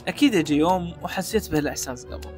أكيد يجي يوم وحسيت بهالإحساس قبل.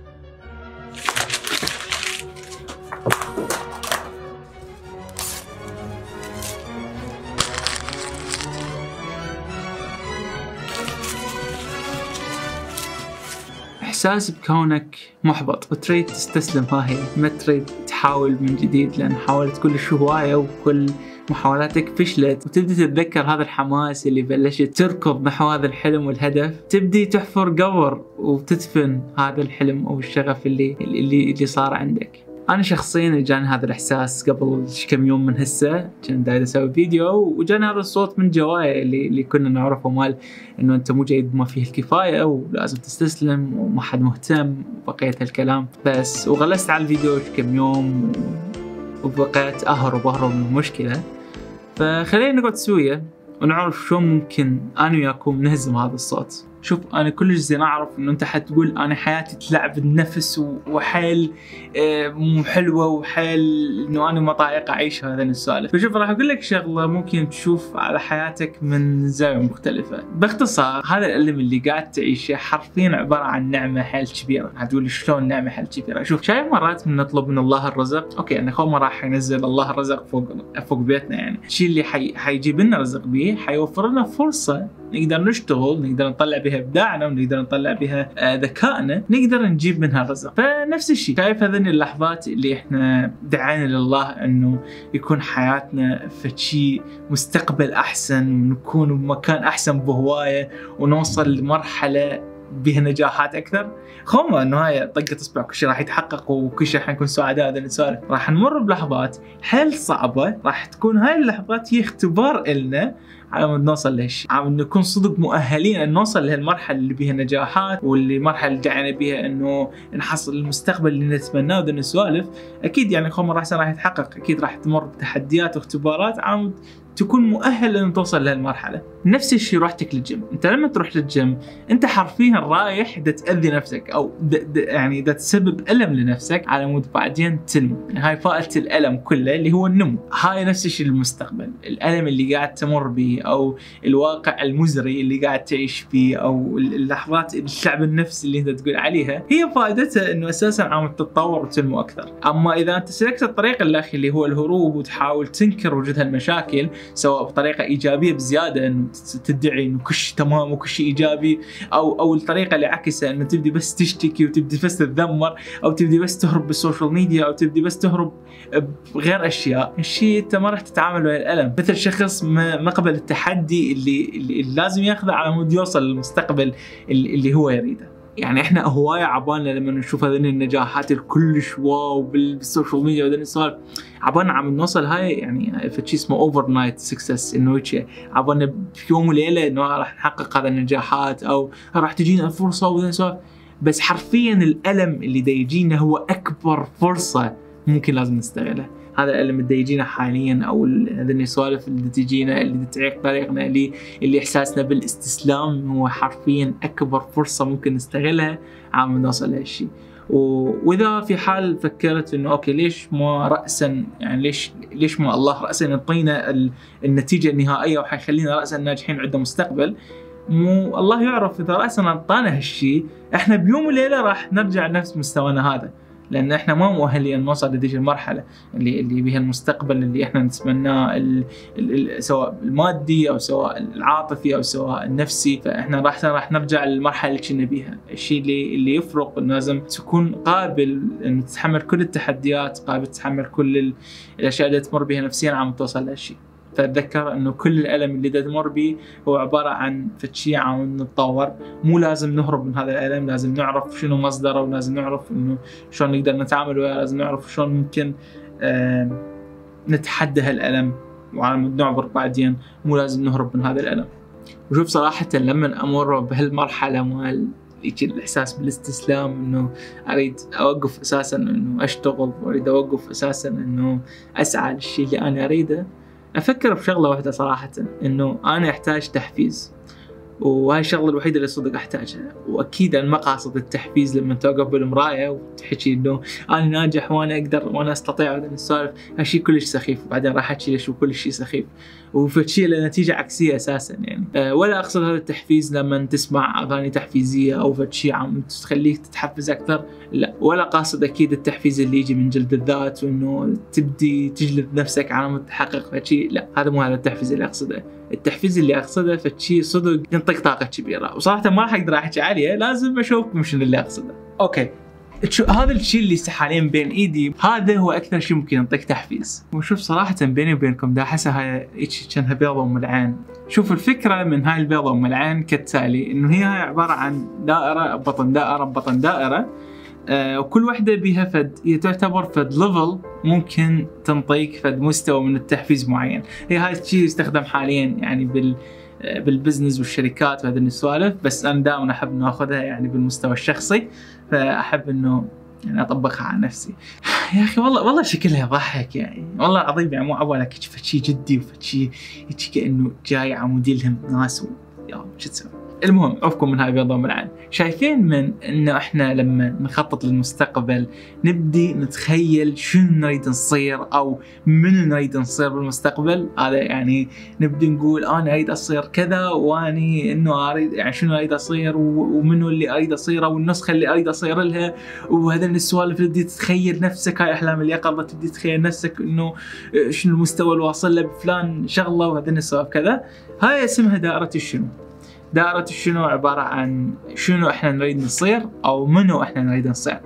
إحساس بكونك محبط وتريد تستسلم، ها هي ما تريد تحاول من جديد، لأن حاولت كل هواية وكل محاولاتك فشلت، وتبدي تتذكر هذا الحماس اللي بلشت تركض نحو هذا الحلم والهدف، تبدي تحفر قبر وتدفن هذا الحلم أو الشغف اللي صار عندك. أنا شخصياً جاني هذا الإحساس قبل كم يوم من هسه، كنت داير أسوي فيديو وجاني هذا الصوت من جوايا اللي كنا نعرفه، مال إنه أنت مو جيد ما فيه الكفاية ولازم تستسلم وما حد مهتم وبقية هالكلام بس. وغلست على الفيديو كم يوم وبقيت أهرب من المشكلة. فخلينا نقعد سوية ونعرف شو ممكن أنا وياكم نهزم هذا الصوت. شوف، أنا كلش زين أعرف إنه أنت حتقول أنا حياتي تلعب النفس وحيل مو حلوة وحيل إنه أنا ما طايق أعيش هذا السالفة. فشوف، راح أقول لك شغلة ممكن تشوف على حياتك من زاوية مختلفة. باختصار، هذا الألم اللي قاعد تعيشه حرفيا عبارة عن نعمة حيل كبيرة. هتقول شلون نعمة حيل كبيرة؟ شوف، شايف مرات من نطلب من الله الرزق، أوكي أنا ما راح ينزل الله الرزق فوق بيتنا، يعني الشيء اللي حيجيب لنا رزق به حيوفر لنا فرصة نقدر نشتغل، نقدر نطلع بها إبداعنا ونقدر نطلع بها ذكائنا، نقدر نجيب منها الرزق. فنفس الشيء، شايف هذين اللحظات اللي احنا دعينا لله انه يكون حياتنا في شيء مستقبل احسن، ونكون بمكان احسن بهواية، ونوصل لمرحلة بها نجاحات اكثر. خوما انه هاي طقة اصبع كل شيء راح يتحقق وكل شيء حنكون سعداء. هذا السؤال راح نمر بلحظات حيل صعبة، راح تكون هاي اللحظات هي اختبار إلنا على ما نوصل لهالشيء، على نكون صدق مؤهلين ان نوصل لهالمرحله اللي بيها نجاحات، واللي المرحله اللي جايين بيها انه نحصل المستقبل اللي نتمناه. وذن السوالف اكيد يعني خوما راح يتحقق، اكيد راح تمر بتحديات واختبارات على تكون مؤهل ان توصل لهالمرحله. نفس الشيء روحتك للجيم، انت لما تروح للجيم انت حرفيا رايح تاذي نفسك او يعني تسبب الم لنفسك على مود بعدين تنمو. يعني هاي فائده الالم كله اللي هو النمو. هاي نفس الشيء للمستقبل، الالم اللي قاعد تمر به او الواقع المزري اللي قاعد تعيش فيه او اللحظات التعب النفسي اللي انت تقول عليها، هي فائدتها انه اساسا عم تتطور وتنمو اكثر. اما اذا انت سلكت الطريق الاخي اللي هو الهروب وتحاول تنكر وجود هالمشاكل سواء بطريقه ايجابيه بزياده انه تدعي انه كل شيء تمام وكل شيء ايجابي، او الطريقه اللي عكسها انه تبدي بس تشتكي وتبدي بس تتذمر، او تبدي بس تهرب بالسوشيال ميديا، او تبدي بس تهرب بغير اشياء، الشيء انت ما راح تتعامل ويا الالم. مثل شخص ما قبل التحدي اللي لازم ياخذه على مود يوصل للمستقبل اللي هو يريده. يعني احنا هواية عبالنا لما نشوف هذين النجاحات الكلش واو بالسوشيال ميديا وهذين السوالف، عبالنا عم نوصل هاي يعني في شيء اسمه اوفر نايت سكسس، انه عبالنا في يوم وليله انه راح نحقق هذا النجاحات او راح تجينا الفرصه وهذين السوالف. بس حرفيا الالم اللي دا يجينا هو اكبر فرصه ممكن لازم نستغلها. هذا الالم اللي يجينا حاليا او هذين السوالف اللي تجينا اللي تعيق طريقنا اللي احساسنا بالاستسلام هو حرفيا اكبر فرصه ممكن نستغلها عم نوصل لهالشيء. واذا في حال فكرت انه اوكي ليش ما راسا، يعني ليش ما الله راسا يعطينا النتيجه النهائيه وحيخلينا راسا ناجحين عندنا مستقبل، مو الله يعرف اذا راسا اعطانا هالشيء احنا بيوم وليله راح نرجع لنفس مستوانا هذا، لان احنا ما مؤهلين نوصل لهذه المرحله اللي بها المستقبل اللي احنا نتمناه، سواء المادي او سواء العاطفي او سواء النفسي. فاحنا راح نرجع للمرحله اللي كنا بيها. الشيء اللي يفرق انه لازم تكون قابل ان تتحمل كل التحديات، قابل تتحمل كل الاشياء اللي تمر بها نفسيا عم توصل لهالشيء. فتذكر انه كل الالم اللي تمر به هو عباره عن شيء عم نتطور. مو لازم نهرب من هذا الالم، لازم نعرف شنو مصدره، ولازم نعرف انه شلون نقدر نتعامل وياه، لازم نعرف شلون ممكن نتحدى هالالم وعم نعبر بعدين. مو لازم نهرب من هذا الالم. وشوف صراحه لما امر بهالمرحله مال الاحساس بالاستسلام، انه اريد اوقف اساسا انه اشتغل، واريد اوقف اساسا انه اسعى للشيء اللي انا اريده، افكر بشغله واحده صراحه، انه انا احتاج تحفيز. وهاي الشغله الوحيده اللي صدق احتاجها. واكيد المقاصد التحفيز لما توقف بالمرايه وتحكي انه انا ناجح وانا اقدر وانا استطيع هذا السالفه، هالشيء كلش سخيف، وبعدين راح احكي ليش كل شيء سخيف وفشي له نتيجه عكسيه اساسا يعني. ولا اقصد هذا التحفيز لما تسمع اغاني تحفيزيه او فشي عم تخليك تتحفز اكثر، لا. ولا قاصد اكيد التحفيز اللي يجي من جلد الذات وانه تبدي تجلد نفسك على مود تحقق فشي، لا، هذا مو هذا التحفيز اللي اقصده. التحفيز اللي اقصده فشي صدق ينطيك طاقه كبيره، وصراحه ما راح اقدر احكي عليه، لازم اشوفكم شنو اللي اقصده. اوكي، هذا الشيء اللي حاليا بين ايدي، هذا هو اكثر شيء ممكن ينطيك تحفيز. وشوف صراحه بيني وبينكم دا احسها هاي كأنها بيضه ام العين. شوف الفكره من هاي البيضه ام العين كالتالي، انه هي هاي عباره عن دائره بطن دائره بطن دائره، وكل واحدة بيها هي تعتبر فد ليفل ممكن تنطيك فد مستوى من التحفيز معين. هي هاي الشيء يستخدم حاليا يعني بالبزنس والشركات وهذه السوالف، بس أنا دائما أحب إنه أخذها يعني بالمستوى الشخصي، فأحب إنه يعني أطبقها على نفسي. يا أخي والله شكلها يضحك يعني، والله العظيم يعني مو عبالك شيء جدي وشيء كأنه جاي عم يدلهم ناس يا شو تسوي. المهم عفكم من هاي بيضة ام العين. شايفين من انه احنا لما نخطط للمستقبل نبدي نتخيل شنو نريد نصير او من نريد نصير بالمستقبل، هذا يعني نبدي نقول انا اريد اصير كذا، واني انه اريد يعني شنو اريد اصير ومنو اللي اريد اصيره والنسخه اللي اريد اصير لها، وهذا السوالف تبدي تتخيل نفسك. هاي احلام اليقظه، تبدي تتخيل نفسك انه شنو المستوى اللي واصل له بفلان شغله وهذا السوالف كذا. هاي اسمها دائره الشنو. دائرة الشنو عبارة عن شنو احنا نريد نصير او منو احنا نريد نصير.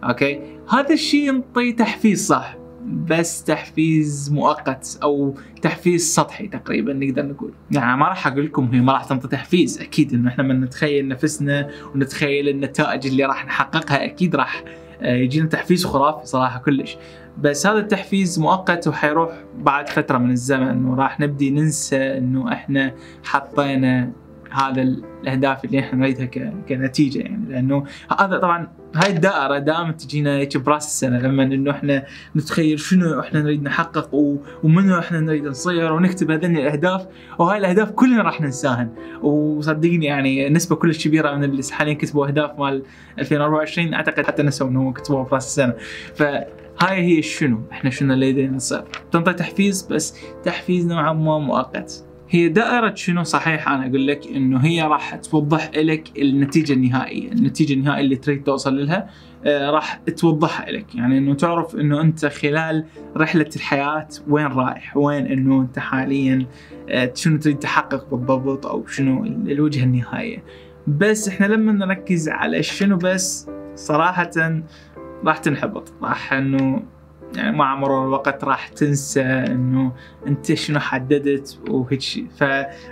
اوكي، هذا الشيء ينطي تحفيز صح، بس تحفيز مؤقت او تحفيز سطحي تقريبا نقدر نقول. يعني ما راح اقول لكم هي ما راح تنطي تحفيز، اكيد انه احنا من نتخيل نفسنا ونتخيل النتائج اللي راح نحققها اكيد راح يجينا تحفيز خرافي صراحة كلش، بس هذا التحفيز مؤقت وحيروح بعد فترة من الزمن، وراح نبدي ننسى انه احنا حطينا هذا الأهداف اللي احنا نريدها كنتيجة يعني. لأنه هذا طبعا هاي الدائرة دائما تجينا براس السنة، لما إنه احنا نتخيل شنو احنا نريد نحقق ومنو احنا نريد نصير، ونكتب هذين الأهداف، وهاي الأهداف كلنا راح ننساهن. وصدقني يعني نسبة كلش كبيرة من اللي حاليا كتبوا أهداف مال 2024 أعتقد حتى نسوا إنه كتبوها براس السنة. فهاي هي شنو احنا شنو اللي نريد نصير، تنطي تحفيز بس تحفيز نوعا ما مؤقت. هي دائرة شنو صحيح أنا أقول لك إنه هي راح توضح لك النتيجة النهائية، النتيجة النهائية اللي تريد توصل لها راح توضحها لك، يعني إنه تعرف إنه أنت خلال رحلة الحياة وين رايح، وين إنه أنت حاليا شنو تريد تحقق بالضبط، أو شنو الوجهة النهائية. بس إحنا لما نركز على شنو بس صراحة راح تنحبط، راح إنه يعني مع مرور الوقت راح تنسى انه انت شنو حددت وهيك شيء.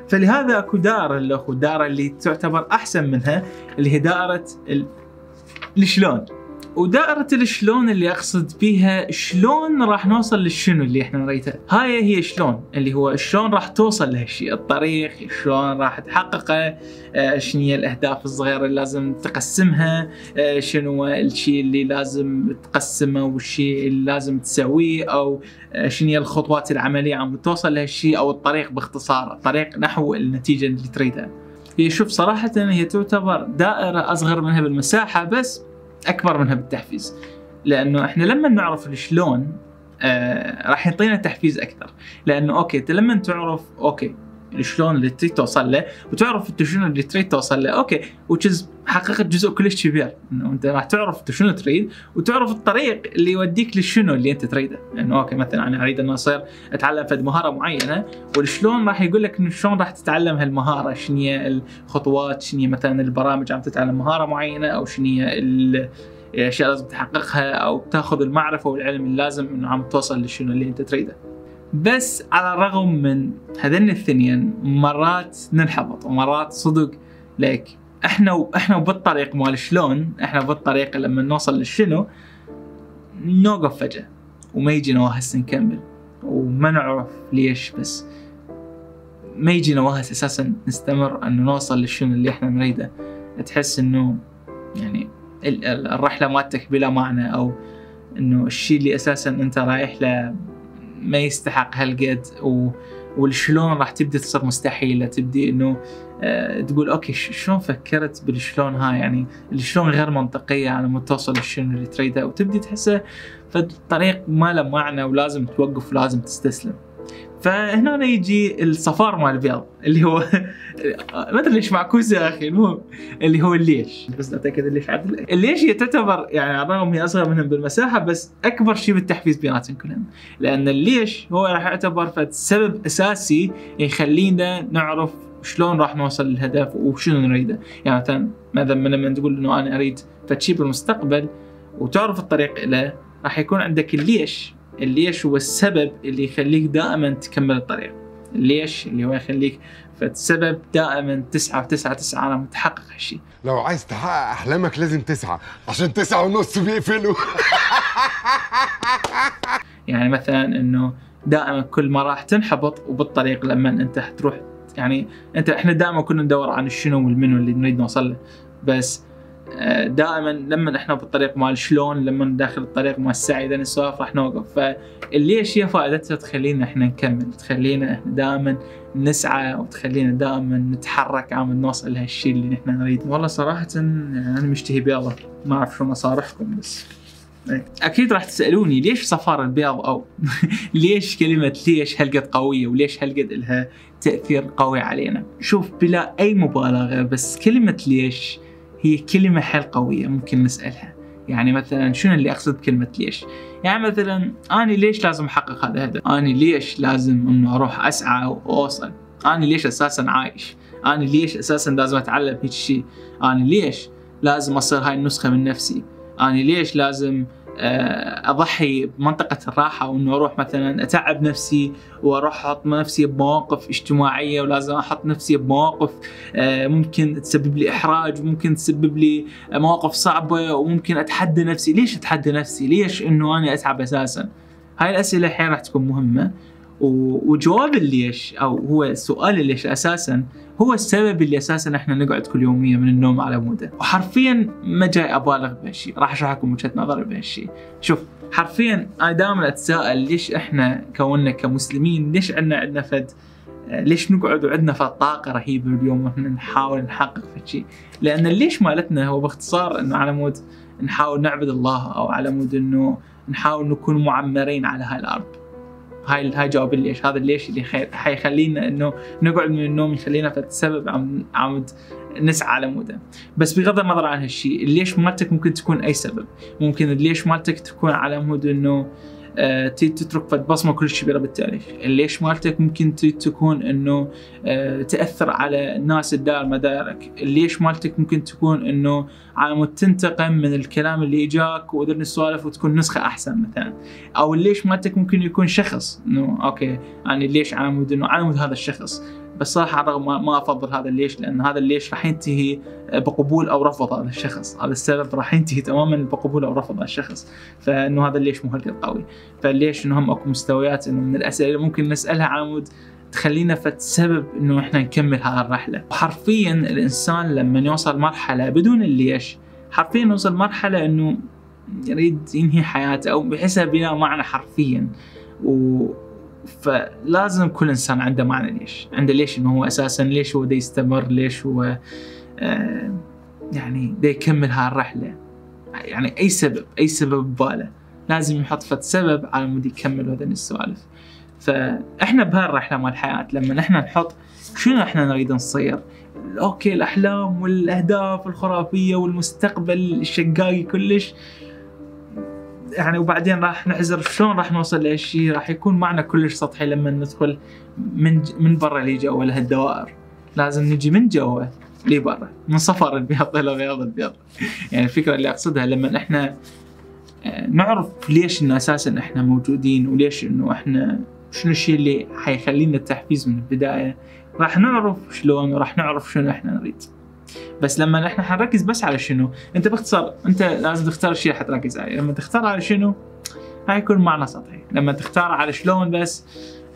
فلهذا اكو دائرة اللي تعتبر احسن منها، اللي هي دائرة الشلون. ودائرة الشلون اللي اقصد بيها شلون راح نوصل للشنو اللي احنا نريده. هاي هي شلون، اللي هو شلون راح توصل لهالشيء، الطريق شلون راح تحققه، شنو هي الاهداف الصغيرة اللي لازم تقسمها، شنو الشيء اللي لازم تقسمه والشيء اللي لازم تسويه، او شنو هي الخطوات العملية عم توصل لهالشيء، او الطريق باختصار، الطريق نحو النتيجة اللي تريدها. هي شوف صراحة هي تعتبر دائرة اصغر منها بالمساحة بس أكبر منها بالتحفيز، لأنه إحنا لما نعرف الشلون راح يعطينا تحفيز أكثر. لأنه أوكي أنت لما تعرف أوكي الشلون اللي تريد توصل له، وتعرف أنت شنو اللي تريد توصل له، أوكي حققت جزء كلش كبير، إنه أنت راح تعرف أنت شنو تريد، وتعرف الطريق اللي يوديك للشنو اللي أنت تريده. لأنه أوكي مثلا أنا أريد أن أصير أتعلم فد مهارة معينة، والشلون راح يقول لك إنه شلون راح تتعلم هالمهارة، شنو هي الخطوات، شنو هي مثلا البرامج عم تتعلم مهارة معينة، أو شنو هي الأشياء لازم تحققها، أو تاخذ المعرفة والعلم اللازم إنه عم توصل للشنو اللي أنت تريده. بس على الرغم من هذين الاثنين مرات ننحبط، ومرات صدق لك احنا بالطريق مال شلون، احنا بالطريق لما نوصل للشنو نوقف فجأة وما يجينا وهس نكمل، وما نعرف ليش، بس ما يجينا وهس اساسا نستمر انه نوصل للشنو اللي احنا نريده. تحس انه يعني الرحلة مالتك بلا معنى، او انه الشيء اللي اساسا انت رايح له ما يستحق هالقد، والشلون راح تبدي تصير مستحيلة، تبدي انه تقول اوكي شلون فكرت بالشلون هاي، يعني الشلون غير منطقية على ما توصل للشنو اللي تريده، وتبدي تحسه فالطريق ما له معنى ولازم توقف ولازم تستسلم. فهنا يجي الصفار مال البيض اللي هو ما ادري ليش معكوس يا اخي، المهم اللي هو الليش، بس اتاكد الليش عدل. الليش هي تعتبر يعني على الرغم هي اصغر منهم بالمساحه بس اكبر شيء بالتحفيز بيناتهم كلهم، لان الليش هو راح يعتبر سبب اساسي يخلينا نعرف شلون راح نوصل للهدف وشنو نريده. يعني مثلا لما تقول انه انا اريد فشي بالمستقبل وتعرف الطريق له، راح يكون عندك الليش. الليش هو السبب اللي يخليك دائما تكمل الطريق. الليش اللي هو يخليك فالسبب دائما تسعى على تحقق هالشيء. لو عايز تحقق احلامك لازم تسعى، عشان 9:30 بيقفلوا. يعني مثلا انه دائما كل ما راح تنحبط وبالطريق لما انت تروح، يعني احنا دائما كنا ندور عن الشنو والمنو اللي نريد نوصل له، بس دائما لما احنا بالطريق مال شلون، لما داخل الطريق مال السعي ذا السوالف راح نوقف. فالليش هي فائدتها تخلينا احنا نكمل، تخلينا احنا دائما نسعى وتخلينا دائما نتحرك عم نوصل لهالشيء اللي احنا نريد. والله صراحة يعني انا مشتهي بيضة، ما اعرف شو مصارحكم بس اكيد راح تسالوني ليش صفار البيض او ليش كلمه ليش هالقد قويه وليش هالقد لها تاثير قوي علينا. شوف بلا اي مبالغه، بس كلمه ليش هي كلمه حيل قويه ممكن نسالها. يعني مثلا شنو اللي اقصد بكلمه ليش؟ يعني مثلا انا ليش لازم احقق هذا الهدف؟ انا ليش لازم انه اروح اسعى واوصل؟ انا ليش اساسا عايش؟ انا ليش اساسا لازم اتعلم هيك شيء؟ انا ليش لازم اصير هاي النسخه من نفسي؟ انا ليش لازم اضحي بمنطقه الراحه وانه اروح مثلا اتعب نفسي واروح احط نفسي بمواقف اجتماعيه، ولازم احط نفسي بمواقف ممكن تسبب لي احراج وممكن تسبب لي مواقف صعبه وممكن اتحدى نفسي. ليش اتحدى نفسي؟ ليش انه انا اتعب اساسا؟ هاي الاسئله الحين راح تكون مهمه، وجواب الليش او هو سؤال الليش اساسا هو السبب اللي اساسا احنا نقعد كل يوميا من النوم على موده. وحرفيا ما جاي ابالغ بهالشيء، راح اشرح لكم وجهه نظري بهالشيء. شوف حرفيا انا دائما اتساءل ليش احنا كوننا كمسلمين ليش عندنا فد، ليش نقعد وعندنا فد طاقه رهيبه باليوم واحنا نحاول نحقق في شيء؟ لان الليش مالتنا هو باختصار انه على مود نحاول نعبد الله، او على مود انه نحاول نكون معمرين على هاي الارض. هاي جواب الليش. هذا الليش اللي حيخلينا انه نقعد من النوم، يخلينا في السبب عم نسعى على موده. بس بغض النظر عن هالشيء، الليش مالتك ممكن تكون اي سبب. ممكن الليش مالتك تكون على مود انه تترك بصمه كل شيء بالتاريخ. الليش مالتك ممكن تكون انه تاثر على الناس الدائر مدارك. الليش مالتك ممكن تكون انه على مود تنتقم من الكلام اللي اجاك وذن السوالف وتكون نسخه احسن مثلا. او الليش مالتك ممكن يكون شخص، انه اوكي يعني ليش على مود انه على مود هذا الشخص. بس صراحه على الرغم ما افضل هذا الليش، لان هذا الليش راح ينتهي بقبول او رفض هذا الشخص. هذا السبب راح ينتهي تماما بقبول او رفض هذا الشخص. فانه هذا الليش مو هالقد قوي. فالليش انه هم اكو مستويات انه من الاسئله ممكن نسالها على مود تخلينا سبب انه احنا نكمل هذه الرحله. وحرفيا الانسان لما يوصل مرحله بدون الليش، حرفيا يوصل مرحله انه يريد ينهي حياته او بحسها بلا معنى حرفيا. فلازم كل انسان عنده معنى ليش، عنده ليش انه هو اساسا ليش هو دا يستمر، ليش هو يعني دا يكمل هاي الرحله. يعني اي سبب بباله لازم يحط سبب على مود يكمل هذين السوالف. فاحنا بهالرحله مال الحياه لما احنا نحط شنو احنا نريد نصير، اوكي الاحلام والاهداف الخرافيه والمستقبل الشقاقي كلش، يعني وبعدين راح نحزر شلون راح نوصل لهالشيء، راح يكون معنا كلش سطحي لما ندخل من برا لي جوا لهالدوائر. لازم نجي من جوا لي برا، من صفر البيض الى بياض البيض. يعني الفكره اللي اقصدها لما احنا نعرف ليش انه اساسا احنا موجودين، وليش انه احنا شنو الشيء اللي حيخلينا التحفيز من البدايه، راح نعرف شلون وراح نعرف شنو احنا نريد. بس لما احنا حنركز بس على شنو، انت باختصار انت لازم تختار الشيء اللي حتركز عليه. لما تختار على شنو حيكون معنى سطحي. لما تختار على شلون بس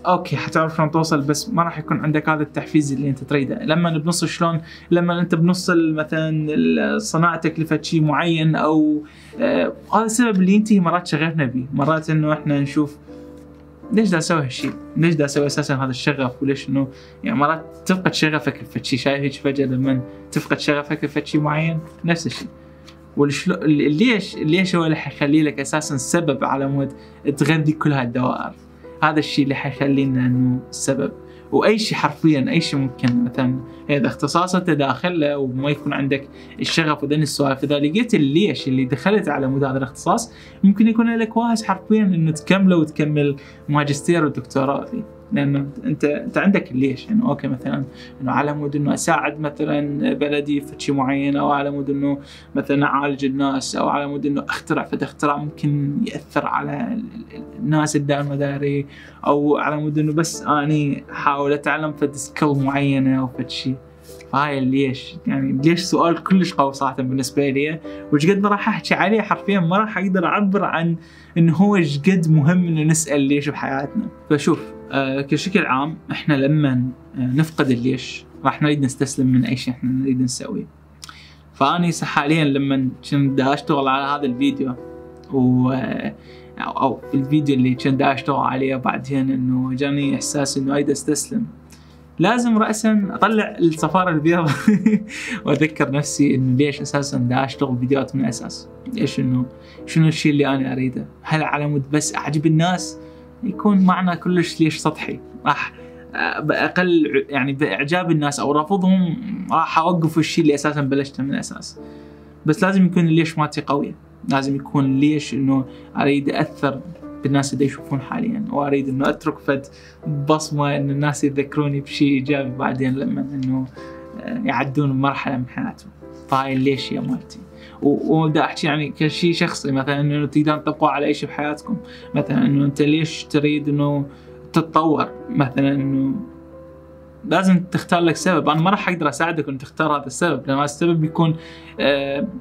اوكي حتعرف شلون توصل، بس ما راح يكون عندك هذا التحفيز اللي انت تريده. لما بنص شلون، لما انت بنص مثلا صناعتك لفد شيء معين، او هذا السبب اللي ينتهي مرات شغفنا به. مرات انه احنا نشوف ليش دا اسوي هالشيء؟ ليش دا اسوي اساسا هذا الشغف؟ وليش انه يعني مرات تفقد شغفك في شيء، شايف هيك فجأة لما تفقد شغفك في شيء معين نفس الشيء. ليش هو اللي حيخلي لك اساسا سبب على مود تغذي كل هالدوائر. هذا الشيء اللي حيخلينا انه السبب. واي شيء حرفيا اي شيء ممكن مثلا اذا اختصاصك داخله وما يكون عندك الشغف وذن السوالف، اذا لقيت الليش اللي دخلت على مود هذا الاختصاص ممكن يكون لك واهس حرفيا انه تكمله وتكمل ماجستير ودكتوراه فيه، لانه انت عندك الليش انه اوكي مثلا انه على مود انه اساعد مثلا بلدي في شيء معين، او على مود انه مثلا اعالج الناس، او على مود انه اخترع اختراع ممكن ياثر على الناس الدائما مداري، او على مود انه بس اني احاول اتعلم في سكيل معينه او في شيء. فهاي ليش يعني ليش سؤال كلش قوي صراحه بالنسبه لي، وش قد ما راح احكي عليه حرفيا ما راح اقدر اعبر عن انه هو ايش قد مهم انه نسال ليش بحياتنا. فشوف كشكل عام احنا لما نفقد الليش راح نريد نستسلم من اي شيء احنا نريد نسويه. فاني حاليا لما كنت دا اشتغل على هذا الفيديو او الفيديو اللي كنت دا اشتغل عليه بعدين انه جاني احساس انه اريد استسلم، لازم رأسا أطلع الصفارة البيض وأذكر نفسي إنه ليش أساسا دا أشتغل فيديوهات من الأساس. ليش إنه شنو الشيء اللي أنا أريده؟ هل على مود بس أعجب الناس؟ يكون معنى كلش ليش سطحي، راح بأقل يعني بإعجاب الناس أو رفضهم راح أوقف الشيء اللي أساسا بلشته من الأساس. بس لازم يكون ليش مالتي قوية، لازم يكون ليش إنه أريد أثر بالناس اللي يشوفون حاليا، واريد انه اترك فد بصمه ان الناس يذكروني بشيء ايجابي بعدين لما انه يعدون مرحله من حياتهم. فهاي ليش يا مالتي. وبدا احكي يعني كشيء شخصي مثلا انه تقدرون تطبقوا على اي شيء بحياتكم، مثلا انه انت ليش تريد انه تتطور، مثلا انه لازم تختار لك سبب. انا ما راح اقدر اساعدك ان تختار هذا السبب، لان هذا السبب يكون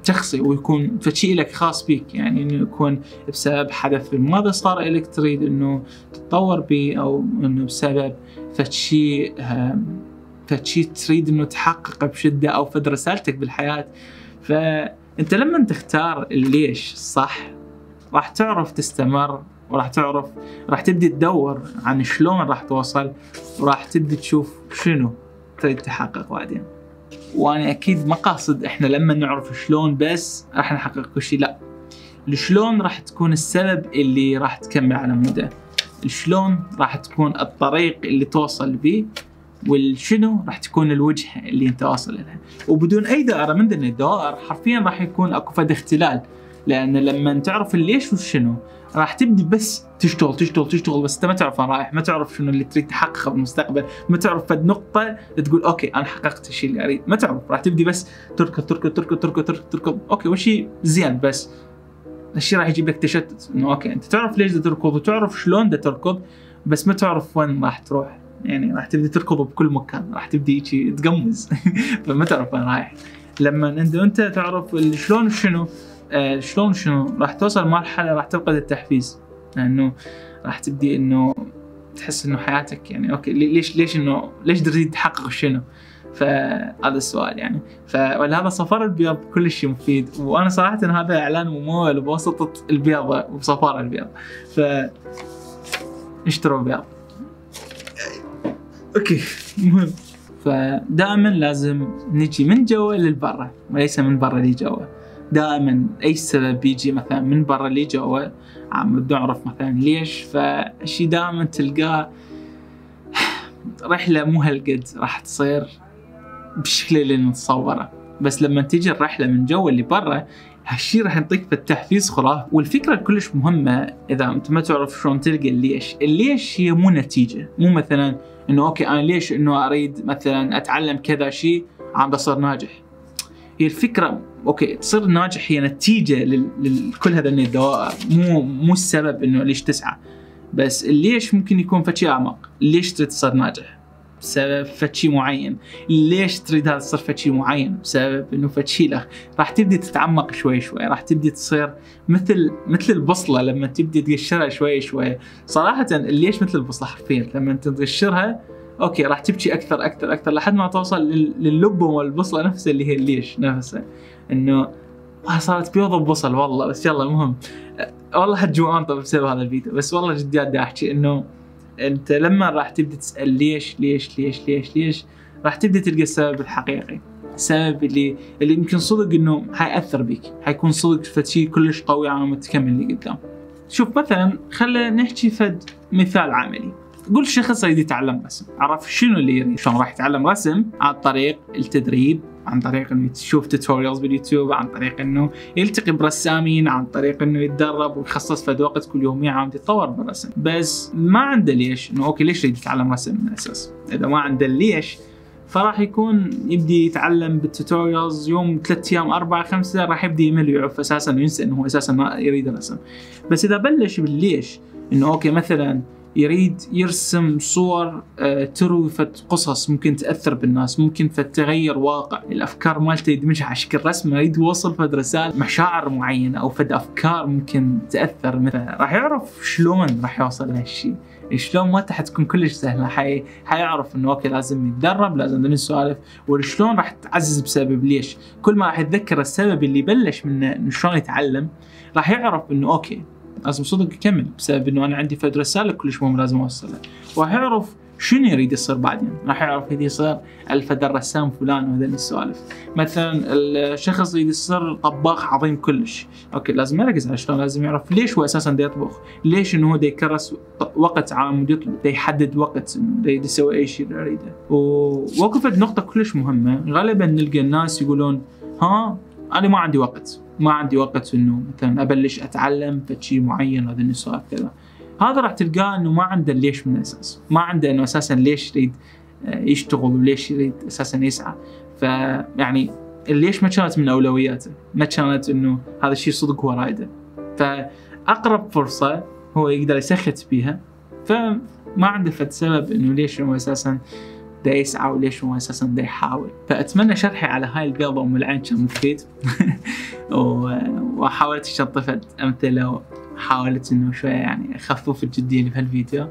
شخصي ويكون فشيء لك خاص بيك، يعني انه يكون بسبب حدث في الماضي صار لك تريد انه تتطور به، او انه بسبب فشيء تريد انه تحققه بشده، او فد رسالتك بالحياه. فانت لما تختار الليش الصح راح تعرف تستمر، وراح تعرف راح تبدي تدور عن شلون راح توصل، وراح تبدي تشوف شنو تريد تحقق بعدين. وانا اكيد ما قاصد احنا لما نعرف شلون بس راح نحقق كل شيء، لا، الشلون راح تكون السبب اللي راح تكمل على مدى، الشلون راح تكون الطريق اللي توصل به، والشنو راح تكون الوجهة اللي انت واصل لها. وبدون اي دائرة من ذي الدوائر حرفيا راح يكون اكو فد اختلال، لان لما تعرف الليش والشنو راح تبدي بس تشتغل بس انت ما تعرف وين رايح، ما تعرف شنو اللي تريد تحققه بالمستقبل، ما تعرف فد نقطة تقول اوكي انا حققت الشيء اللي اريد، ما تعرف، راح تبدي بس تركض اوكي وشي زين، بس الشيء راح يجيب لك تشتت، انه اوكي انت تعرف ليش بدك تركض وتعرف شلون بدك تركض، بس ما تعرف وين راح تروح، يعني راح تبدي تركض بكل مكان، راح تبدي هيك تقمز فما تعرف وين رايح. لما انت تعرف الشلون وشنو راح توصل مرحلة راح تفقد التحفيز، لأنه راح تبدي إنه تحس إنه حياتك يعني أوكي ليش تريد تحقق شنو؟ فهذا السؤال يعني. ولهذا صفارة البيض كل شيء مفيد، وأنا صراحة هذا إعلان ممول بواسطة البيضة وصفارة البيض، اشتروا بيض. أوكي مهم. فدائما لازم نجي من جوا للبرة وليس من برا لجوا. دائما اي سبب بيجي مثلا من برا لي جوا عم نعرف مثلا ليش، فشي دائما تلقاه رحله مو هالقد راح تصير بالشكل اللي نتصوره، بس لما تيجي الرحله من جوا اللي برا هالشي راح يعطيك بالتحفيز خرافي. والفكره كلش مهمه اذا انت ما تعرف شلون تلقى الليش هي مو نتيجه، مو مثلا انه اوكي انا ليش انه اريد مثلا اتعلم كذا شيء عم بصير ناجح. هي الفكرة اوكي تصير ناجح هي نتيجة لكل هذا الدوائر، مو السبب انه ليش تسعى، بس ليش ممكن يكون فشي اعمق. ليش تريد تصير ناجح؟ بسبب فشي معين. ليش تريد هذا تصير فشي معين؟ بسبب انه فشي لك. راح تبدي تتعمق شوي راح تبدي تصير مثل البصلة لما تبدي تقشرها شوي. صراحة ليش مثل البصلة حرفيا لما انت تقشرها اوكي راح تبكي اكثر لحد ما توصل للب والبصله نفسها اللي هي ليش نفسها، انه صارت بيضة ببصل والله. بس يلا المهم والله هالجوان طب بسبب هذا الفيديو، بس والله جديات دا احكي انه انت لما راح تبدا تسال ليش ليش ليش ليش ليش، راح تبدا تلقى السبب الحقيقي، السبب اللي يمكن صدق انه حيأثر بيك، حيكون صدق فشي كلش قوي على ما تكمل اللي قدام. شوف مثلا خلينا نحكي فد مثال عملي. قول شخص يريد يتعلم رسم، عرف شنو اللي يريد، شلون راح يتعلم رسم؟ عن طريق التدريب، عن طريق انه يشوف توتوريالز باليوتيوب، عن طريق انه يلتقي برسامين، عن طريق انه يتدرب ويخصص فد وقت كل يوميا عم يتطور بالرسم. بس ما عنده ليش، انه اوكي ليش يريد يتعلم رسم من الاساس؟ اذا ما عنده ليش فراح يكون يبدي يتعلم بالتوتوريالز يوم 3 أيام 4 5 راح يبدي يمل ويعرف اساسا وينسى انه هو اساسا ما يريد الرسم. بس اذا بلش بالليش، انه اوكي مثلا يريد يرسم صور تروي قصص ممكن تأثر بالناس، ممكن تغير واقع، الأفكار مالته يدمجها على شكل رسمة، يريد يوصل فد رسالة مشاعر معينة أو فد أفكار ممكن تأثر، مثلا راح يعرف شلون راح يوصل لهالشيء. شلون ما حتكون كلش سهلة، حيعرف انه اوكي لازم يتدرب، لازم نسولف، وشلون راح تعزز بسبب ليش. كل ما راح يتذكر السبب اللي بلش منه شلون يتعلم، راح يعرف انه اوكي لازم صدق يكمل بسبب انه انا عندي فد رسالة كلش مهم لازم اوصلها. وراح يعرف شنو يريد يصير بعدين، راح يعرف يريد يصير الفد الرسام فلان وهذا السوالف. مثلا الشخص يريد يصير طباخ عظيم كلش، اوكي لازم يركز على شلون، لازم يعرف ليش هو اساسا دا يطبخ، ليش انه هو دا يكرس وقت على مود يطبخ، دا يحدد وقت انه دا يسوي اي شيء يريده. ووقفت نقطة كلش مهمة، غالبا نلقى الناس يقولون ها انا ما عندي وقت انه مثلا ابلش اتعلم فشي معين هذا السوالف كذا. هذا راح تلقاه انه ما عنده ليش من الاساس، ما عنده انه اساسا ليش يريد يشتغل وليش يريد اساسا يسعى. فيعني ليش ما كانت من اولوياته، ما كانت انه هذا الشيء صدق هو رايده. فاقرب فرصه هو يقدر يسخت بيها، فما عنده فد سبب انه ليش هو اساسا دا يسعى وليش هو اساسا دا يحاول. فاتمنى شرحي على هاي القلبه ام العين كان مفيد وحاولت شطفت امثله، وحاولت انه شويه يعني اخفف الجديه اللي بهالفيديو.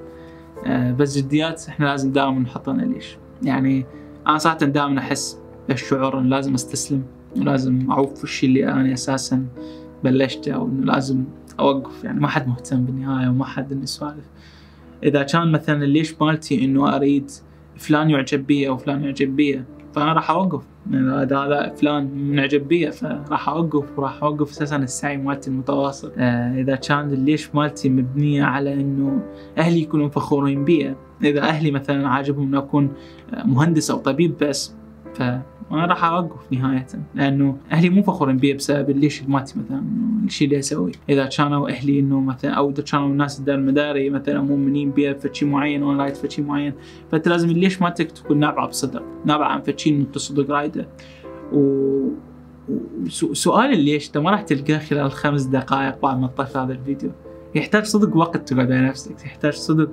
بس جديات احنا لازم دائما نحط لنا ليش. يعني انا صراحه دائما احس بالشعور انه لازم استسلم ولازم اعوف الشيء اللي انا اساسا بلشته، او انه لازم اوقف. يعني ما حد مهتم بالنهايه وما حد انه يسولف. اذا كان مثلا ليش مالتي انه اريد فلان يعجب بي او فلان يعجب بي، فانا راح اوقف. هذا فلان منعجب بي فراح اوقف اساسا السعي مالتي المتواصل. اذا كان ليش مالتي مبنيه على انه اهلي يكونوا فخورين بي، اذا اهلي مثلا عاجبهم انه اكون مهندس او طبيب بس، فانا راح اوقف نهايه، لانه اهلي مو فخورين بي بسبب ليش مالتي مثلا الشيء اللي اسويه. اذا كانوا اهلي انه مثلا او اذا كانوا الناس دار المداري مثلا مؤمنين بي فشي معين وانا رايد فشي معين، فانت لازم ليش مالتك تكون نابعه بصدق، نابعه عن فشي انت صدق رايده. وسؤال الليش انت ما راح تلقاه خلال 5 دقائق بعد ما تطفي هذا الفيديو. يحتاج صدق وقت تقعد على نفسك، يحتاج صدق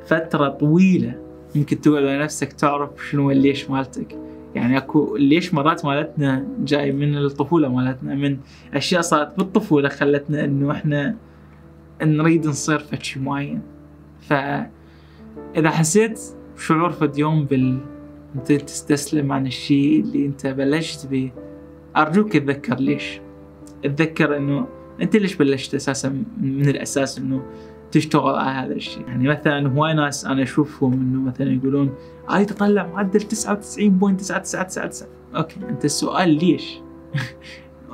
فتره طويله ممكن تقعد على نفسك تعرف شنو الليش مالتك. يعني اكو ليش مرات مالتنا جاي من الطفوله مالتنا، من اشياء صارت بالطفوله خلتنا انه احنا نريد نصير فشي معين. فاذا حسيت بشعور فد يوم انت تستسلم عن الشيء اللي انت بلشت به، ارجوك تذكر ليش، تذكر انه انت ليش بلشت اساسا من الاساس انه تشتغل على هذا الشيء. يعني مثلا هواي ناس انا اشوفهم انه مثلا يقولون اريد اطلع معدل 99.9999. اوكي انت السؤال ليش؟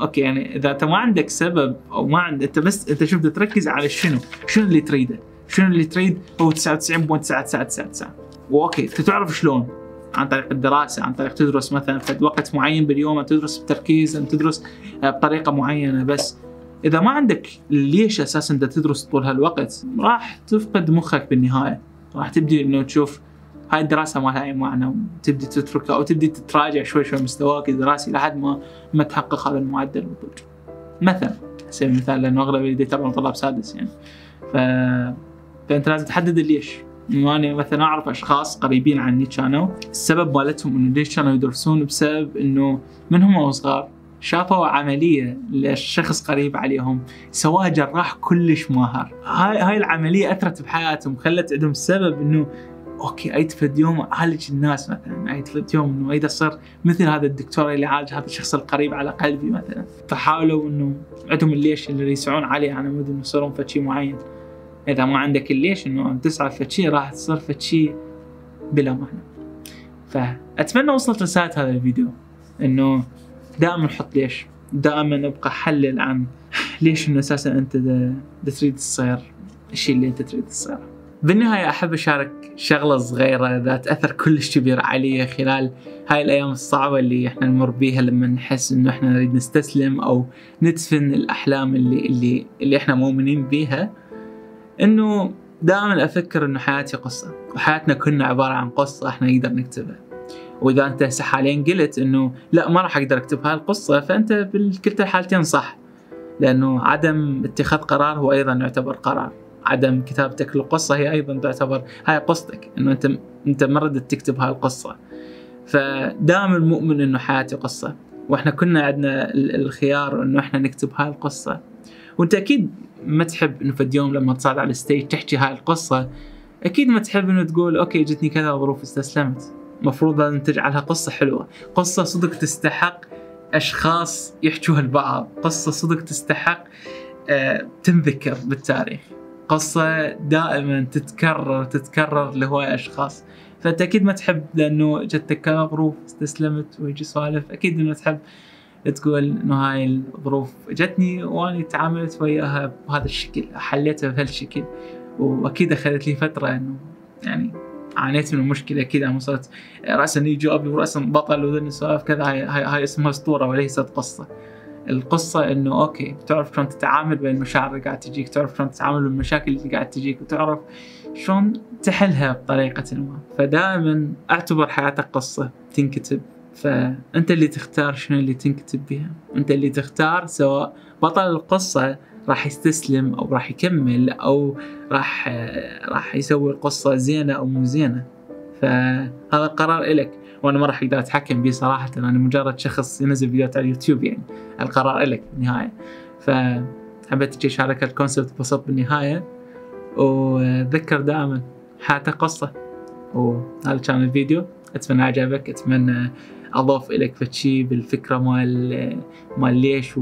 اوكي يعني اذا انت ما عندك سبب او ما عندك، انت بس انت شوف تركز على شنو اللي تريده، شنو اللي تريد هو 99.9999. واوكي انت تعرف شلون، عن طريق الدراسة، عن طريق تدرس مثلا في وقت معين باليوم، تدرس بتركيز، تدرس بطريقة معينة. بس إذا ما عندك ليش أساساً أنت تدرس طول هالوقت، راح تفقد مخك بالنهاية. راح تبدي إنه تشوف هاي الدراسة ما لها أي معنى، وتبدي تتركها أو تبدي تتراجع شوي مستواك الدراسي لحد ما تحقق هذا المعدل بالضبط. مثلا سبيل المثال، لأنه أغلب اللي يتابعون طلاب سادس يعني. فأنت لازم تحدد الليش. أنا مثلا أعرف أشخاص قريبين عني كانوا السبب مالتهم إنه ليش كانوا يدرسون، بسبب إنه من هم صغار شافوا عملية لشخص قريب عليهم سواها جراح كلش ماهر. هاي العملية أثرت بحياتهم، خلت عندهم سبب إنه أوكي أريد فد يوم أعالج الناس مثلا، أريد فد يوم إنه أريد أصير مثل هذا الدكتور اللي عالج هذا الشخص القريب على قلبي مثلا. فحاولوا إنه عندهم الليش اللي يسعون عليه على مود إنه يصيرون فد شيء معين. إذا ما عندك الليش إنه عم تسعى في شيء راح تصير في شيء بلا معنى. فأتمنى وصلت رسالة هذا الفيديو إنه دائما حط ليش، دائما ابقى حلل عن ليش إنه أساسا أنت تريد تصير الشيء اللي أنت تريد تصيره. بالنهاية أحب أشارك شغلة صغيرة ذات أثر كلش كبير علي خلال هاي الأيام الصعبة اللي إحنا نمر بيها لما نحس إنه إحنا نريد نستسلم أو ندفن الأحلام اللي إحنا مؤمنين بيها. إنه دائما أفكر إنه حياتي قصة، وحياتنا كلنا عبارة عن قصة إحنا نقدر نكتبها. وإذا أنت هسه حاليا قلت إنه لا ما راح أقدر أكتب هاي القصة، فأنت بكلتا الحالتين صح، لأنه عدم اتخاذ قرار هو أيضا يعتبر قرار. عدم كتابتك للقصة هي أيضا تعتبر هاي قصتك، إنه أنت ما ردت تكتب هاي القصة. فدائما مؤمن إنه حياتي قصة، وإحنا كنا عندنا الخيار إنه إحنا نكتب هاي القصة. وأنت أكيد ما تحب إنه في اليوم لما تصعد على الستيج تحكي هاي القصة، أكيد ما تحب إنه تقول أوكي جتني كذا ظروف استسلمت. مفروض أن تجعلها قصة حلوة، قصة صدق تستحق أشخاص يحكوها البعض، قصة صدق تستحق تنذكر بالتاريخ، قصة دائما تتكرر لهواي أشخاص. فأنت أكيد ما تحب لأنه جتك كذا ظروف استسلمت ويجي سوالف، أكيد إنه تحب تقول إنه هاي الظروف جتني وأنا تعاملت وياها بهذا الشكل، حليتها بهالشكل. وأكيد أخذت لي فترة إنه يعني عانيت من المشكلة. أكيد أنا وصلت رأسا إيجابي ورأسا بطل وذن السوالف كذا، هاي اسمها أسطورة وليست قصة. القصة إنه أوكي تعرف شلون تتعامل بين المشاعر اللي قاعد تجيك، تعرف شلون تتعامل بالمشاكل اللي قاعد تجيك، وتعرف شلون تحلها بطريقة ما. فدائما أعتبر حياتك قصة تنكتب، فأنت اللي تختار شنو اللي تنكتب بها، أنت اللي تختار سواء بطل القصة راح يستسلم أو راح يكمل أو راح يسوي القصة زينة أو مو زينة. فهذا القرار إلك، وأنا ما راح أقدر أتحكم به صراحة، أنا مجرد شخص ينزل فيديوهات على اليوتيوب، يعني القرار إلك بالنهاية. فحبيت أشارك الكونسبت بسيط بالنهاية، وذكر دائما حياتك قصة. وهذا كان الفيديو، أتمنى عجبك، أتمنى أضاف إليك فشي بالفكرة مال ليش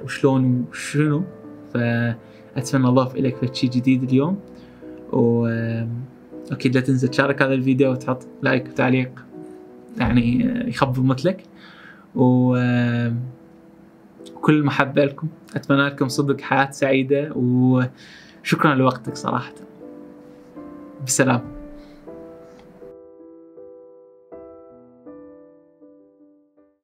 وشلون وشنو. فأتمنى أضاف إليك فشي جديد اليوم. وأكيد لا تنسى تشارك هذا الفيديو وتحط لايك وتعليق يعني يخفض مثلك. وكل المحبة لكم، أتمنى لكم صدق حياة سعيدة، وشكرا لوقتك صراحة. بسلام.